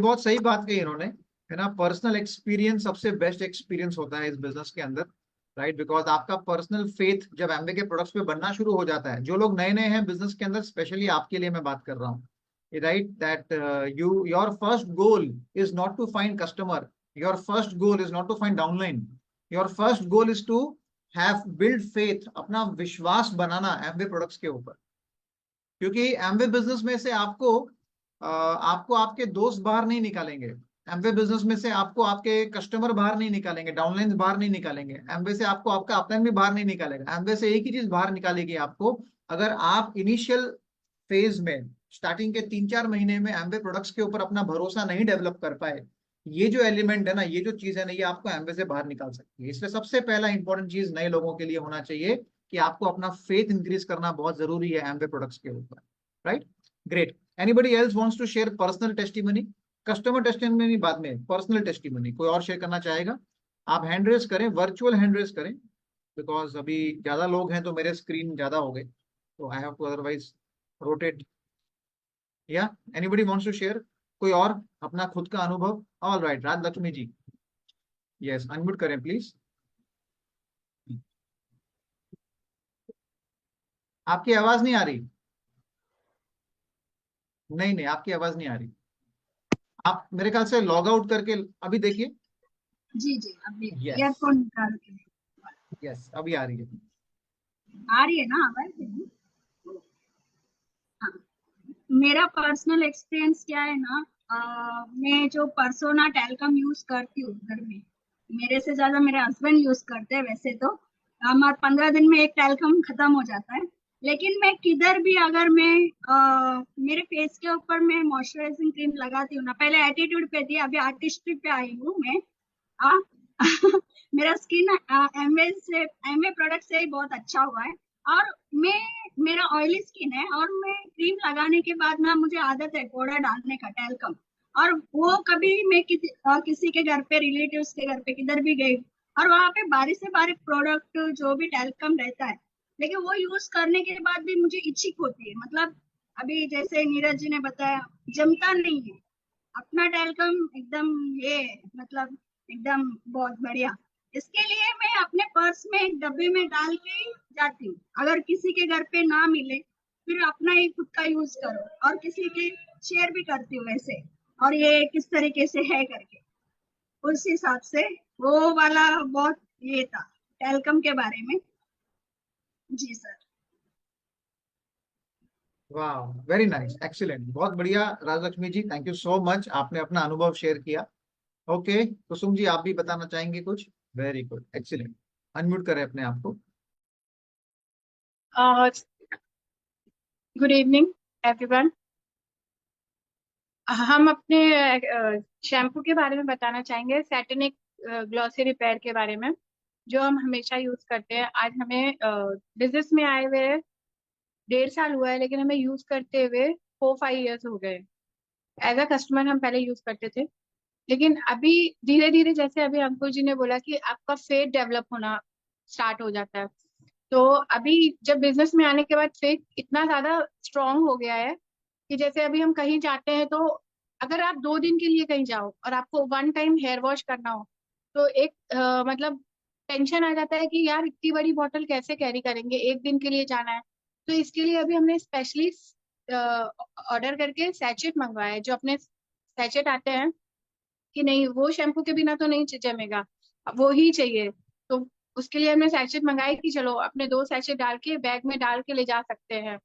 बहुत सही बात कही इन्होंने, है ना। पर्सनल एक्सपीरियंस सबसे बेस्ट एक्सपीरियंस होता है इस बिजनेस के अंदर, राइट। बिकॉज आपका पर्सनल फेथ जब एम्वे के प्रोडक्ट्स पे बनना शुरू हो जाता है, जो लोग नए नए हैं बिजनेस के अंदर, स्पेशली आपके लिए मैं बात कर रहा हूँ, right, that you your first goal is not to find customer, your first goal is not to find downline, your first goal is to have build faith, अपना विश्वास बनाना एम्वे प्रोडक्ट्स के ऊपर। क्योंकि एमवे बिजनेस में से आपको आपके दोस्त बाहर नहीं निकालेंगे, एमवे बिजनेस में से आपको आपके कस्टमर बाहर नहीं निकालेंगे, डाउनलाइन बाहर नहीं निकालेंगे, एमवे से आपको आपका अपलाइन भी बाहर नहीं निकालेगा। एमवे से एक ही चीज बाहर निकालेगी आपको, अगर आप इनिशियल फेज में, स्टार्टिंग के 3-4 महीने में एमवे प्रोडक्ट्स के ऊपर अपना भरोसा नहीं डेवलप कर पाए, ये जो एलिमेंट है ना, ये जो चीज है ना, ये आपको एमवे से बाहर निकाल सकती है। इसलिए सबसे पहला इंपॉर्टेंट चीज नए लोगों के लिए होना चाहिए कि आपको अपना फेथ इंक्रीज करना बहुत जरूरी है एमवे प्रोडक्ट्स के ऊपर, right. Great. Anybody else wants to share personal testimony? Customer testimony बाद में, पर्सनल टेस्टिमनी कोई और शेयर करना चाहेगा? आप हैंड रेज करें, वर्चुअल हैंड रेज करें, बिकॉज अभी ज्यादा लोग हैं तो मेरे स्क्रीन ज्यादा हो गए, तो I have to otherwise rotate. या एनीबडी वांट्स टू शेयर, कोई और अपना खुद का अनुभव? All right, Raj Lakshmi ji, yes, unmute करें प्लीज। आपकी आवाज नहीं आ रही। नहीं नहीं, आपकी आवाज नहीं आ रही। आप मेरे ख्याल से लॉग आउट करके अभी देखिए। जी जी, अभी यस, ईयरफोन निकाल के। यस, अभी आ रही है। आ रही है ना आवाज? हाँ, मेरा पर्सनल एक्सपीरियंस क्या है ना, मैं जो परसोना टेलकम यूज करती हूँ घर में, मेरे से ज्यादा मेरे हस्बैंड यूज करते हैं वैसे तो। हमारा 15 दिन में एक टेलकम खत्म हो जाता है। लेकिन मैं किधर भी अगर मैं मेरे फेस के ऊपर मैं मॉइस्चराइजिंग क्रीम लगाती हूँ ना, पहले एटीट्यूड पे थी, अभी आर्टिस्ट्री पे आई हूँ मैं। हाँ। मेरा स्किन एमवे प्रोडक्ट से ही बहुत अच्छा हुआ है। और मैं मेरा ऑयली स्किन है, और मैं क्रीम लगाने के बाद ना मुझे आदत है पाउडर डालने का, टैल्कम। और वो कभी मैं किसी के घर पे, रिलेटिव्स के घर पे किधर भी गई, और वहां पे बारीक से बारीक प्रोडक्ट जो भी टैल्कम रहता है, लेकिन वो यूज करने के बाद भी मुझे इचिंग होती है। मतलब अभी जैसे नीरज जी ने बताया, जमता नहीं है अपना टैल्कम एकदम, ये मतलब एकदम बहुत बढ़िया। इसके लिए मैं अपने पर्स में एक डब्बे में डाल के ही जाती हूँ, अगर किसी के घर पे ना मिले फिर अपना ही खुद का यूज करो, और किसी के शेयर भी करती हूँ वैसे, और ये किस तरीके से है करके, उस हिसाब से। वो वाला बहुत ये था टेलकम के बारे में। जी सर। वाह, वेरी नाइस, एक्सीलेंट, बहुत बढ़िया राजलक्ष्मी जी, थैंक यू सो मच, आपने अपना अनुभव शेयर किया। ओके, कुसुम जी, आप भी बताना चाहेंगे कुछ? वेरी गुड, एक्सीलेंट, अनम्यूट करें अपने आप को। Good evening everyone. हम अपने शैम्पू के बारे में बताना चाहेंगे, सैटिनिक ग्लॉसी रिपेयर के बारे में, जो हम हमेशा यूज करते हैं। आज हमें बिजनेस में आए हुए 1.5 साल हुआ है, लेकिन हमें यूज करते हुए 4-5 इयर्स हो गए। एज अ कस्टमर हम पहले यूज करते थे, लेकिन अभी धीरे धीरे, जैसे अभी अंकुर जी ने बोला कि आपका फेथ डेवलप होना स्टार्ट हो जाता है। तो अभी जब बिजनेस में आने के बाद फेथ इतना ज्यादा स्ट्रांग हो गया है कि जैसे अभी हम कहीं जाते हैं तो अगर आप 2 दिन के लिए कहीं जाओ और आपको 1 टाइम हेयर वॉश करना हो, तो एक मतलब टेंशन आ जाता है कि यार इतनी बड़ी बॉटल कैसे कैरी करेंगे, 1 दिन के लिए जाना है। तो इसके लिए अभी हमने स्पेशली ऑर्डर करके सैचेट मंगवाया है, जो अपने सैचेट आते हैं कि नहीं वो शैम्पू के बिना तो नहीं जमेगा, वो ही चाहिए। तो उसके लिए हमने सैचेट मंगाए कि चलो अपने 2 सैचेट डाल के बैग में डाल के ले जा सकते हैं।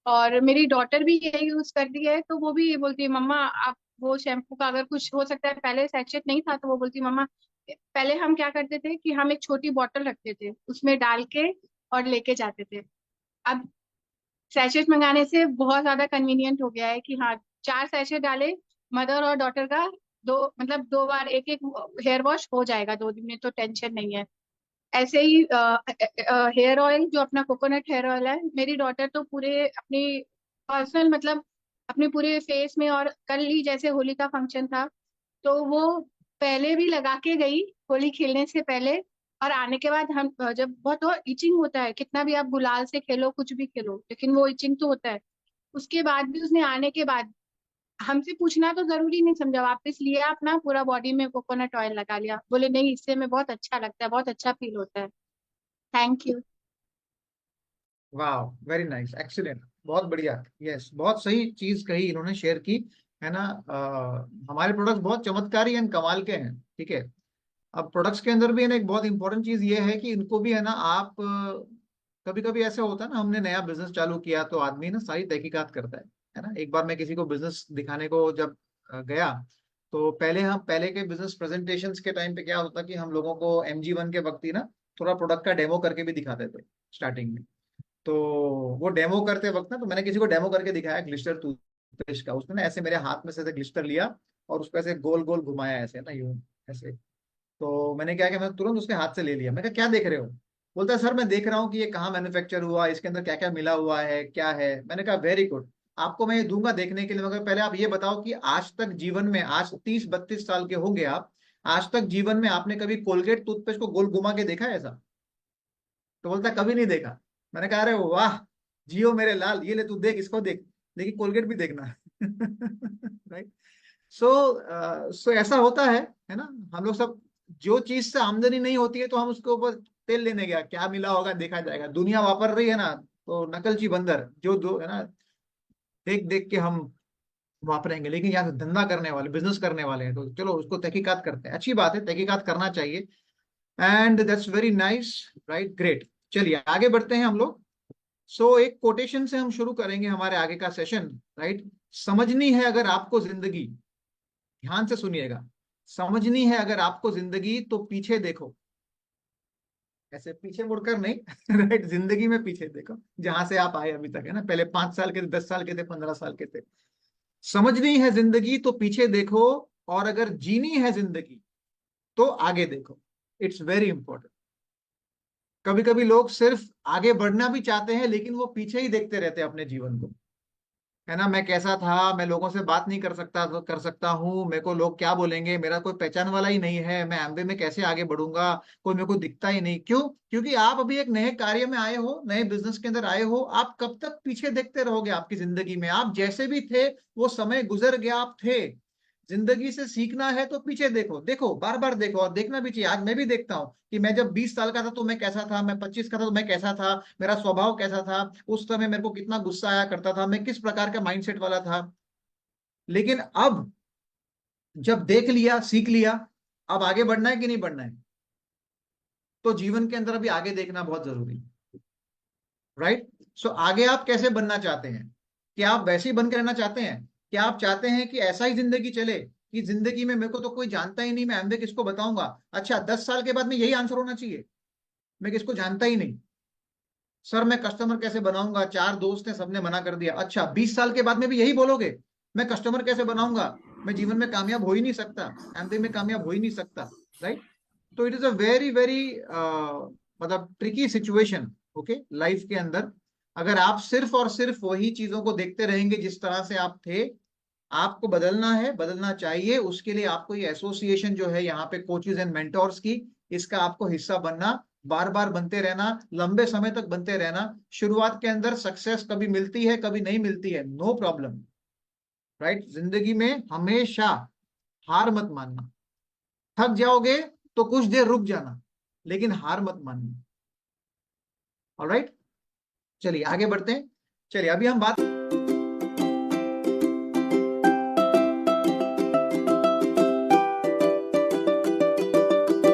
और मेरी डॉटर भी ये यूज करती है, तो वो भी ये बोलती है मम्मा आप वो शैम्पू का अगर कुछ हो सकता है, पहले सैचेट नहीं था तो वो बोलती मम्मा, पहले हम क्या करते थे कि हम एक छोटी बॉटल रखते थे उसमें डाल के और लेके जाते थे। अब सैचेट मंगाने से बहुत ज्यादा कन्वीनियंट हो गया है कि हाँ 4 सैचेट डाले, मदर और डॉटर का दो मतलब 2 बार एक एक हेयर वॉश हो जाएगा 2 दिन में, तो टेंशन नहीं है। ऐसे ही हेयर ऑयल, जो अपना कोकोनट हेयर ऑयल है, मेरी डॉटर तो पूरे अपनी पर्सनल मतलब अपने पूरे फेस में, और कल ही जैसे होली का फंक्शन था तो वो पहले भी लगा के गई होली खेलने से पहले। और आने के बाद हम जब बहुत वो इचिंग होता है, कितना भी आप गुलाल से खेलो कुछ भी खेलो, लेकिन वो इचिंग तो होता है। उसके बाद भी उसने आने के बाद हमसे पूछना तो जरूरी नहीं समझा, वापस लिया अपना, पूरा बॉडी में कोकोनट ऑयल लगा लिया, बोले नहीं इससे में बहुत अच्छा लगता है, बहुत अच्छा फील होता है। Thank you. वाह, वेरी नाइस, एक्सीलेंट, बहुत बढ़िया। यस, बहुत सही चीज कही इन्होंने शेयर की, है ना। हमारे प्रोडक्ट्स बहुत चमत्कारी एंड कमाल के हैं, ठीक है। अब प्रोडक्ट्स के अंदर भी है ना एक बहुत इंपॉर्टेंट चीज ये है कि इनको भी है ना आप, कभी कभी ऐसे होता है ना, हमने नया बिजनेस चालू किया तो आदमी ना सारी तहकीकात करता है ना। एक बार मैं किसी को बिजनेस दिखाने को जब गया, तो पहले के बिजनेस प्रेजेंटेशंस के टाइम पे क्या होता कि हम लोगों को MG1 के वक्त ही ना थोड़ा प्रोडक्ट का डेमो करके भी दिखाते थे स्टार्टिंग में। तो वो डेमो करते वक्त ना, तो मैंने किसी को डेमो करके दिखाया ग्लिस्टर टूथपेस्ट का। उसने ना ऐसे मेरे हाथ में से ग्लिस्टर लिया और उसको ऐसे गोल गोल घुमाया, ऐसे ना यूं ऐसे। तो मैंने क्या किया, मैं तुरंत उसके हाथ से ले लिया। मैं कहा क्या देख रहे हो? बोलता है सर मैं देख रहा हूँ कि ये कहाँ मैन्युफैक्चर हुआ, इसके अंदर क्या क्या मिला हुआ है, क्या है। मैंने कहा वेरी गुड, आपको मैं ये दूंगा देखने के लिए, मगर पहले आप ये बताओ कि आज तक जीवन में, आज 30-32 साल के होंगे आप, आज तक जीवन में आपने कभी कोलगेट टूथपेस्ट को गोल घुमा के देखा है ऐसा? तो बोलता है कभी नहीं देखा। मैंने कहा अरे वाह, जियो मेरे लाल, ये ले तू देख, इसको देख, लेकिन कोलगेट भी देखना। राइट। सो ऐसा होता है ना। हम लोग सब, जो चीज से आमदनी नहीं होती है तो हम उसके ऊपर तेल लेने गया, क्या मिला होगा देखा जाएगा। दुनिया वापर रही है ना, तो नकलची बंदर जो दो है ना, देख देख के हम वापरेंगे। लेकिन यहाँ से धंधा करने वाले, बिजनेस करने वाले हैं, तो चलो उसको तहकीकात करते हैं। अच्छी बात है, तहकीकात करना चाहिए। And that's very nice, right, great. चलिए आगे बढ़ते हैं हम लोग। एक कोटेशन से हम शुरू करेंगे हमारे आगे का सेशन, राइट। समझनी है अगर आपको जिंदगी, ध्यान से सुनिएगा, समझनी है अगर आपको जिंदगी तो पीछे देखो। ऐसे पीछे मुड़कर नहीं, राइट, जिंदगी में पीछे देखो, जहां से आप आए अभी तक, है ना। पहले 5 साल के थे, 10 साल के थे, 15 साल के थे। समझनी है जिंदगी तो पीछे देखो, और अगर जीनी है जिंदगी तो आगे देखो। It's very important. कभी कभी लोग सिर्फ आगे बढ़ना भी चाहते हैं, लेकिन वो पीछे ही देखते रहते हैं अपने जीवन को, है ना। मैं कैसा था, मैं लोगों से बात नहीं कर सकता हूँ, मेरे को लोग क्या बोलेंगे, मेरा कोई पहचान वाला ही नहीं है, मैं एमबीए में कैसे आगे बढ़ूंगा, कोई मेरे को दिखता ही नहीं। क्यों? क्योंकि आप अभी एक नए कार्य में आए हो, नए बिजनेस के अंदर आए हो। आप कब तक पीछे देखते रहोगे आपकी जिंदगी में? आप जैसे भी थे, वो समय गुजर गया, आप थे। जिंदगी से सीखना है तो पीछे देखो, देखो, बार बार देखो, और देखना भी चाहिए। आज मैं भी देखता हूँ कि मैं जब 20 साल का था तो मैं कैसा था, मैं 25 का था तो मैं कैसा था, मेरा स्वभाव कैसा था, उस समय मेरे को कितना गुस्सा आया करता था, मैं किस प्रकार का माइंडसेट वाला था। लेकिन अब जब देख लिया, सीख लिया, अब आगे बढ़ना है कि नहीं बढ़ना है? तो जीवन के अंदर अभी आगे देखना बहुत जरूरी है, राइट। आगे आप कैसे बनना चाहते हैं? क्या आप वैसे ही बन के रहना चाहते हैं? क्या आप चाहते हैं कि ऐसा ही जिंदगी चले कि जिंदगी में मेरे को तो कोई जानता ही नहीं, मैं एमबीए किसको बताऊंगा? अच्छा, 10 साल के बाद में यही आंसर होना चाहिए, मैं किसको जानता ही नहीं, सर मैं कस्टमर कैसे बनाऊंगा, 4 दोस्त हैं सबने मना कर दिया। अच्छा, 20 साल के बाद में भी यही बोलोगे, मैं कस्टमर कैसे बनाऊंगा, मैं जीवन में कामयाब हो ही नहीं सकता, एमबीए में कामयाब हो ही नहीं सकता, राइट। तो it is a very very मतलब ट्रिकी सिचुएशन, ओके, लाइफ के अंदर। अगर आप सिर्फ और सिर्फ वही चीजों को देखते रहेंगे जिस तरह से आप थे, आपको बदलना है, बदलना चाहिए। उसके लिए आपको ये एसोसिएशन जो है यहाँ पे, कोचेज एंड मेंटोर्स की, इसका आपको हिस्सा बनना, बार बार बनते रहना, लंबे समय तक बनते रहना। शुरुआत के अंदर सक्सेस कभी मिलती है, कभी नहीं मिलती है, नो प्रॉब्लम, राइट। जिंदगी में हमेशा हार मत मानना। थक जाओगे तो कुछ देर रुक जाना, लेकिन हार मत मानना। ऑलराइट, चलिए आगे बढ़ते हैं। चलिए अभी हम बात